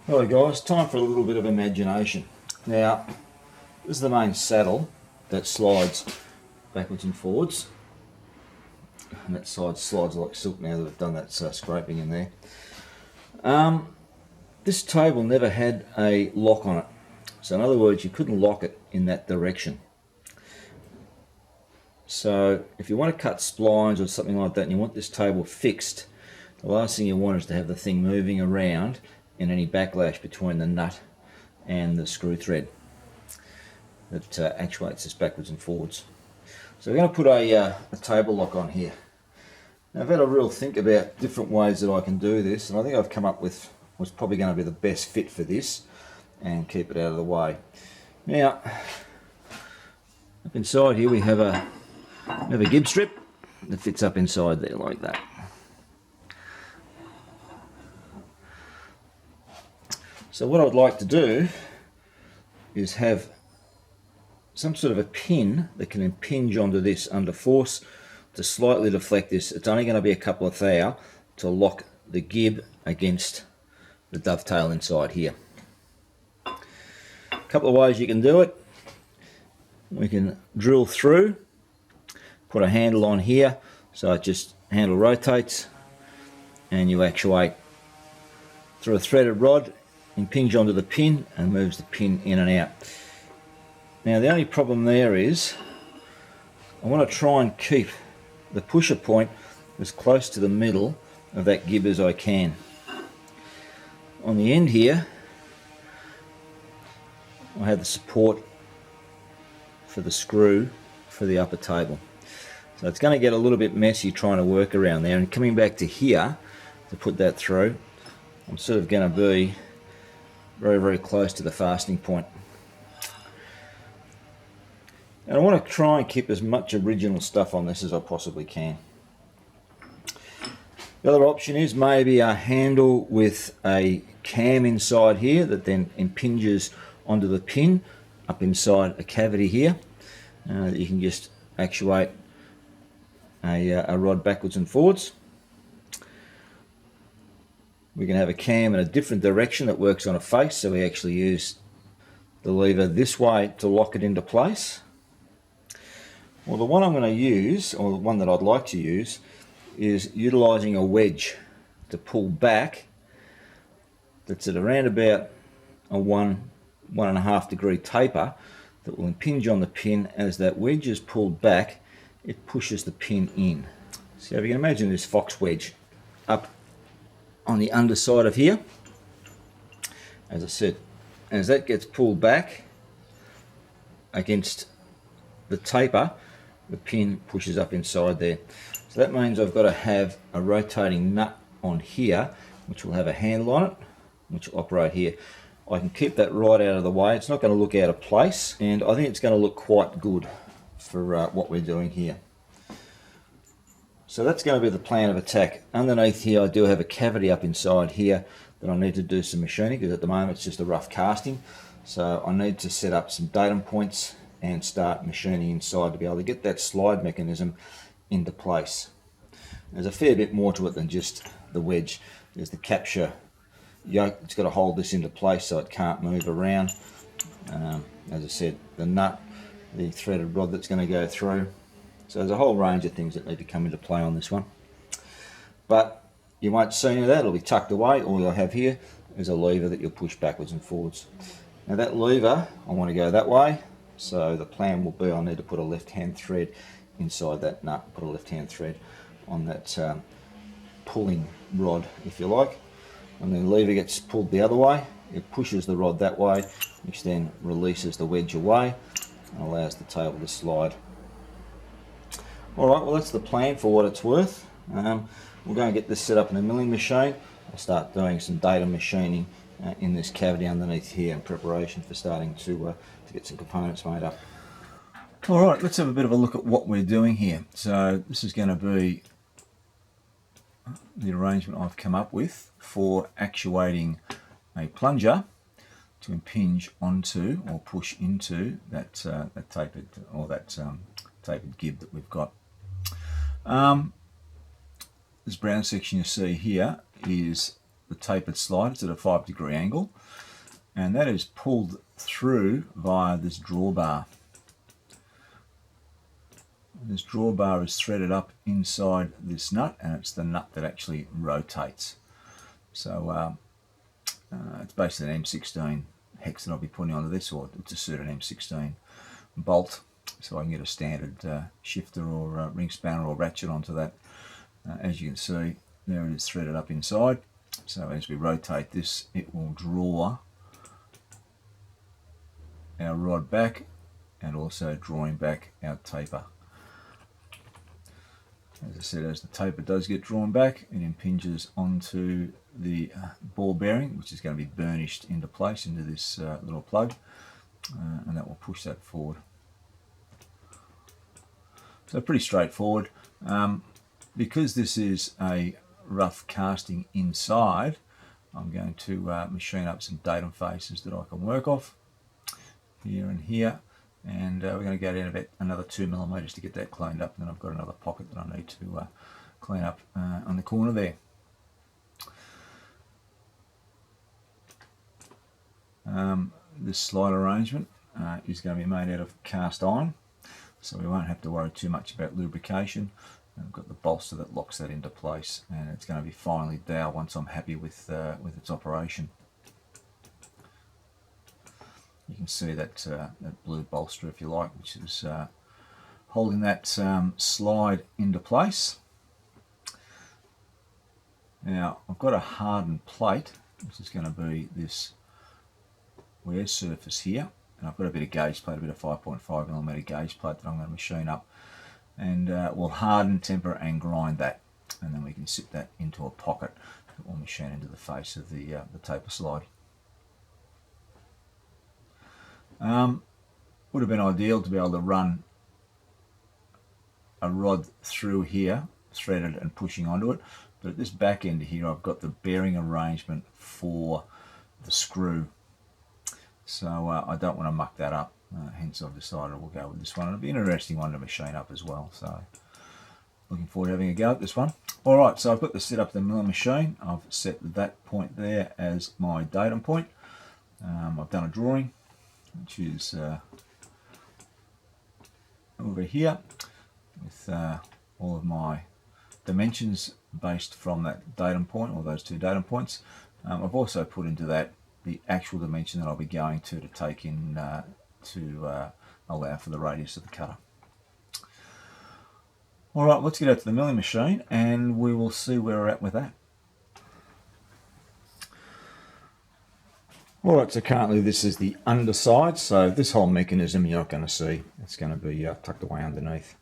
Alright guys, time for a little bit of imagination. Now, this is the main saddle that slides backwards and forwards. And that side slides like silk now that we've done that scraping in there. This table never had a lock on it. So in other words, you couldn't lock it in that direction. So if you want to cut splines or something like that and you want this table fixed, the last thing you want is to have the thing moving around and any backlash between the nut and the screw thread that actuates this backwards and forwards. So we're going to put a table lock on here. Now I've had a real think about different ways that I can do this, and I think I've come up with what's probably going to be the best fit for this and keep it out of the way. Now, up inside here we have a Gib strip that fits up inside there like that. So what I'd like to do is have some sort of a pin that can impinge onto this under force to slightly deflect this. It's only going to be a couple of thou to lock the gib against the dovetail inside here. A couple of ways you can do it. We can drill through, put a handle on here so it just handle rotates, and you actuate through a threaded rod, impinge onto the pin and moves the pin in and out. Now the only problem there is I want to try and keep the pusher point as close to the middle of that gib as I can. On the end here I have the support for the screw for the upper table. So it's going to get a little bit messy trying to work around there, and coming back to here to put that through, I'm sort of going to be very close to the fastening point. And I want to try and keep as much original stuff on this as I possibly can. The other option is maybe a handle with a cam inside here that then impinges onto the pin up inside a cavity here. That you can just actuate a rod backwards and forwards. We can have a cam in a different direction that works on a face, so we actually use the lever this way to lock it into place. Well, the one I'm going to use, or the one that I'd like to use, is utilising a wedge to pull back that's at around about a 1.5 degree taper that will impinge on the pin. As that wedge is pulled back, it pushes the pin in. So if you can imagine this fox wedge up on the underside of here, as I said, as that gets pulled back against the taper, the pin pushes up inside there. So that means I've got to have a rotating nut on here which will have a handle on it, which will operate here. I can keep that right out of the way. It's not going to look out of place, and I think it's going to look quite good for what we're doing here. So that's going to be the plan of attack. Underneath here I do have a cavity up inside here that I need to do some machining, because at the moment it's just a rough casting. So I need to set up some datum points and start machining inside to be able to get that slide mechanism into place. There's a fair bit more to it than just the wedge. There's the capture yoke. It's got to hold this into place so it can't move around. As I said, the nut, the threaded rod that's going to go through. So there's a whole range of things that need to come into play on this one. But you won't see any of that, it'll be tucked away. All you'll have here is a lever that you'll push backwards and forwards. Now that lever, I want to go that way, so the plan will be I need to put a left-hand thread inside that nut, put a left-hand thread on that pulling rod, if you like. And the lever gets pulled the other way, it pushes the rod that way, which then releases the wedge away and allows the table to slide. Alright, well that's the plan for what it's worth. We'll go and get this set up in a milling machine. I'll start doing some data machining in this cavity underneath here in preparation for starting to get some components made up. Alright, let's have a bit of a look at what we're doing here. So this is going to be the arrangement I've come up with for actuating a plunger to impinge onto or push into that tapered gib that we've got. This brown section you see here is the tapered slide. It's at a 5-degree angle, and that is pulled through via this drawbar. This drawbar is threaded up inside this nut, and it's the nut that actually rotates. So it's basically an M16 hex that I'll be putting onto this, or to suit an M16 bolt, so I can get a standard shifter or ring spanner or ratchet onto that. As you can see, there it is threaded up inside. So as we rotate this, it will draw our rod back, and also drawing back our taper. As I said, as the taper does get drawn back, it impinges onto the ball bearing, which is going to be burnished into place into this little plug, and that will push that forward. So pretty straightforward. Because this is a rough casting inside, I'm going to machine up some datum faces that I can work off here and here, and we're going to go down about another 2mm to get that cleaned up, and then I've got another pocket that I need to clean up on the corner there. This slide arrangement is going to be made out of cast iron, so we won't have to worry too much about lubrication. I've got the bolster that locks that into place, and it's going to be finally doweled once I'm happy with its operation. You can see that that blue bolster, if you like, which is holding that slide into place. Now I've got a hardened plate, which is going to be this wear surface here, and I've got a bit of gauge plate, a bit of 5.5mm gauge plate that I'm going to machine up, and we'll harden, temper and grind that, and then we can sit that into a pocket that we'll machine into the face of the taper slide. Would have been ideal to be able to run a rod through here, threaded and pushing onto it, but at this back end here I've got the bearing arrangement for the screw, so I don't want to muck that up, hence I've decided we'll go with this one. It'll be an interesting one to machine up as well, so looking forward to having a go at this one. Alright, so I've got the set up the milling machine. I've set that point there as my datum point. I've done a drawing, which is over here, with all of my dimensions based from that datum point, or those two datum points. I've also put into that the actual dimension that I'll be going to take in to allow for the radius of the cutter. Alright, let's get out to the milling machine and we will see where we're at with that. Alright, so currently this is the underside, so this whole mechanism you're not going to see. It's going to be tucked away underneath.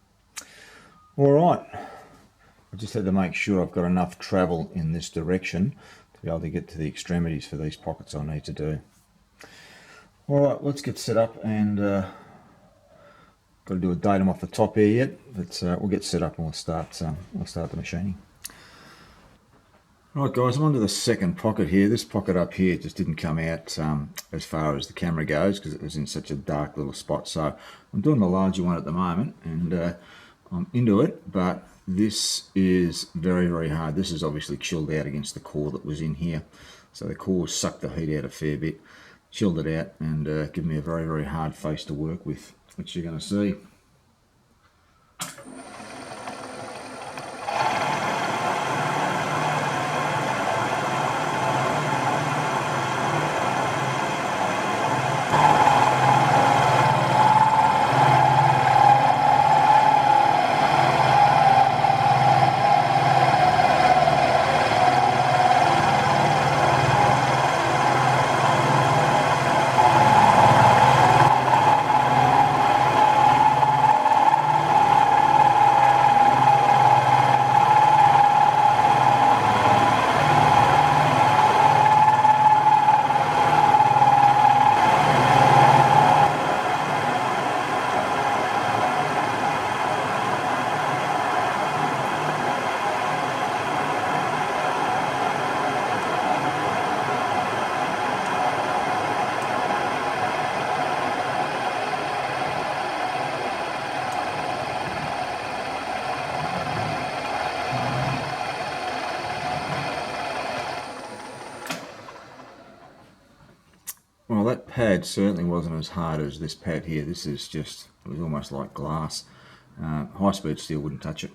Alright, I just had to make sure I've got enough travel in this direction to be able to get to the extremities for these pockets I need to do. Alright, let's get set up, and got to do a datum off the top here yet, but we'll get set up and we'll start the machining. Right guys, I'm onto the second pocket here. This pocket up here just didn't come out as far as the camera goes because it was in such a dark little spot. So I'm doing the larger one at the moment, and I'm into it, but this is very, very hard. This is obviously chilled out against the core that was in here. So the core sucked the heat out a fair bit, chilled it out, and given me a very, very hard face to work with, which you're going to see. pad certainly wasn't as hard as this pad here. This is just, it was almost like glass. High speed steel wouldn't touch it.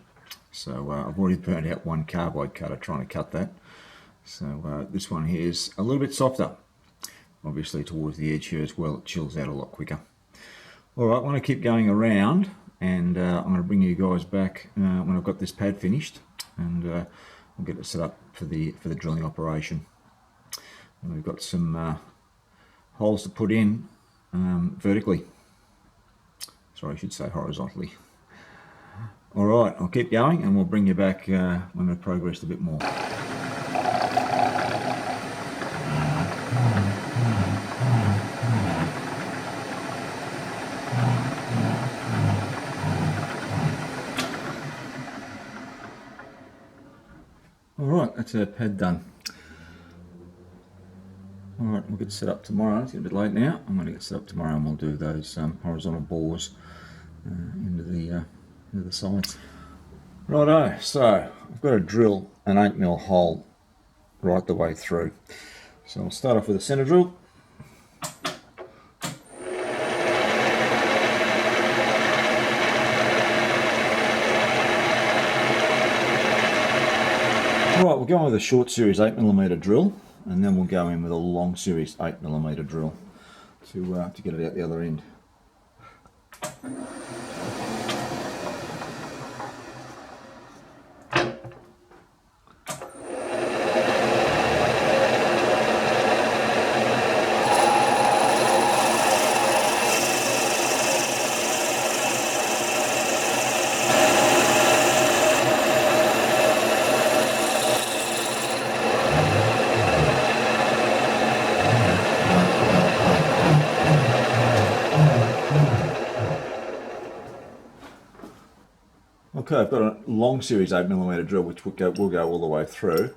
So I've already burnt out one carbide cutter trying to cut that. So this one here is a little bit softer. Obviously towards the edge here as well, it chills out a lot quicker. Alright, I want to keep going around, and I'm going to bring you guys back when I've got this pad finished, and we'll get it set up for the drilling operation. And we've got some holes to put in vertically. Sorry, I should say horizontally. Alright, I'll keep going and we'll bring you back when we've progressed a bit more. Alright, that's our pad done. Alright, we'll get set up tomorrow. It's a bit late now. I'm going to get set up tomorrow and we'll do those horizontal bores into the sides. Righto, so I've got to drill an 8mm hole right the way through. So I'll start off with a centre drill. Right, we'll go in with a short series 8mm drill, and then we'll go in with a long series 8mm drill to get it out the other end. Okay, I've got a long series 8mm drill which will go all the way through.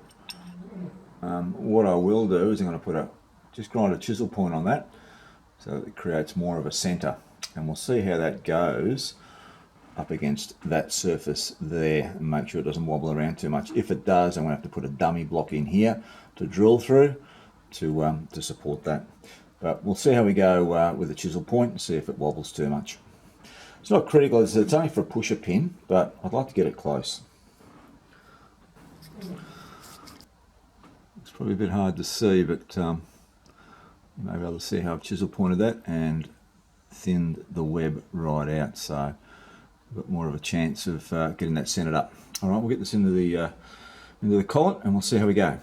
What I will do is I'm going to just grind a chisel point on that so that it creates more of a centre, and we'll see how that goes up against that surface there and make sure it doesn't wobble around too much. If it does, I'm going to have to put a dummy block in here to drill through to support that. But we'll see how we go with the chisel point and see if it wobbles too much. It's not critical, it's only for a pusher pin, but I'd like to get it close. It's probably a bit hard to see, but you may be able to see how I've chisel pointed that and thinned the web right out, so I've got more of a chance of getting that centered up. Alright, we'll get this into the collet and we'll see how we go.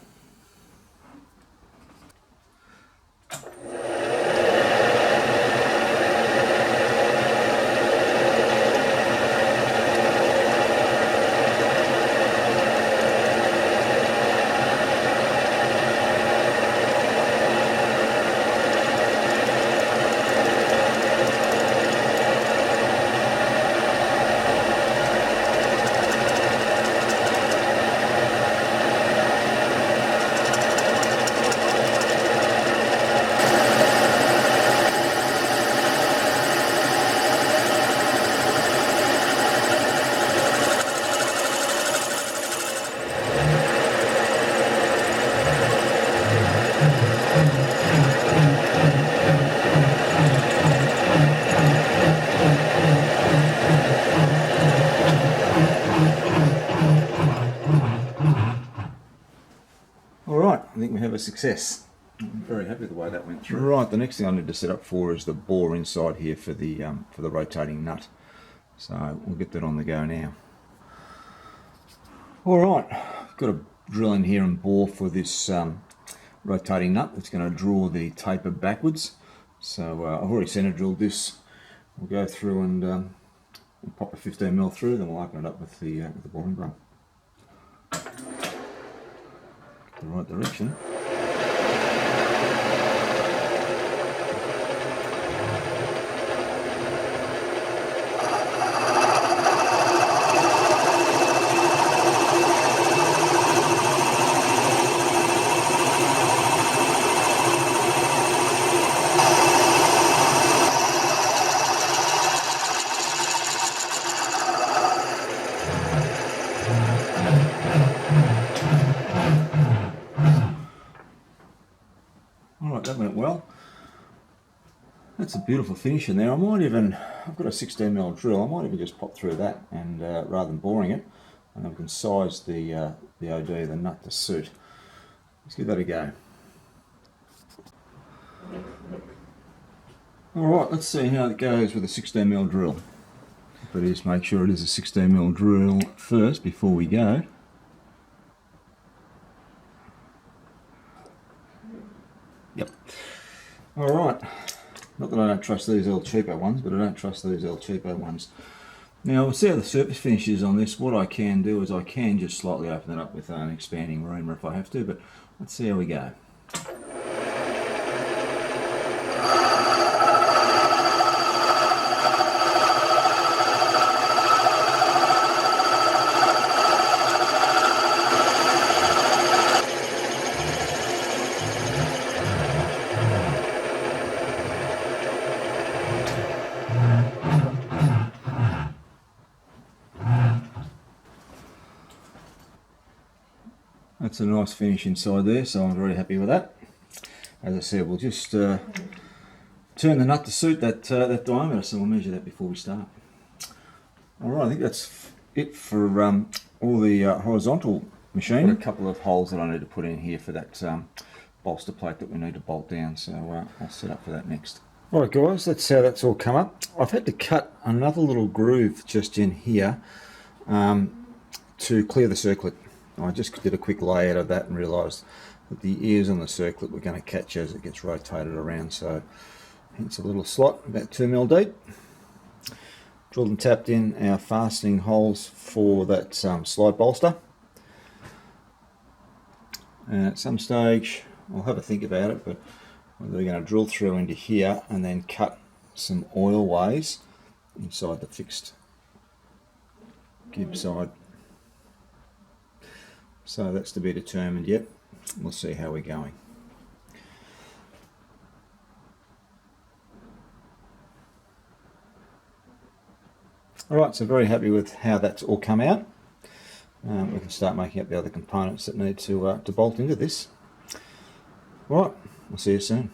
Alright, I think we have a success. I'm very happy with the way that went through. Right, the next thing I need to set up for is the bore inside here for the rotating nut. So we'll get that on the go now. Alright, got a drill in here and bore for this rotating nut that's going to draw the taper backwards. So I've already centre drilled this. We'll go through and we'll pop a 15mm through, then we'll open it up with the boring drum. The right direction. that's a beautiful finish in there. I've got a 16mm drill, I might even just pop through that and rather than boring it, and then we can size the OD, the nut to suit. Let's give that a go. Alright, let's see how it goes with a 16mm drill. But just make sure it is a 16mm drill first before we go. Yep. Alright. Not that I don't trust these El Cheapo ones, but I don't trust these El Cheapo ones. Now we'll see how the surface finish is on this. What I can do is I can just slightly open it up with an expanding reamer if I have to, but let's see how we go. That's a nice finish inside there, so I'm very happy with that. As I said, we'll just turn the nut to suit that diameter, so we'll measure that before we start. Alright, I think that's it for all the horizontal machining. Got a couple of holes that I need to put in here for that bolster plate that we need to bolt down, so I'll set up for that next. Alright guys, that's how that's all come up. I've had to cut another little groove just in here to clear the circlet. I just did a quick layout of that and realised that the ears on the circlet were going to catch as it gets rotated around, so hence a little slot about 2mm deep. Drilled and tapped in our fastening holes for that slide bolster, and at some stage I'll have a think about it, but we're going to drill through into here and then cut some oil ways inside the fixed Gib side. So that's to be determined yet. We'll see how we're going. Alright, so very happy with how that's all come out. We can start making up the other components that need to bolt into this. Alright, we'll see you soon.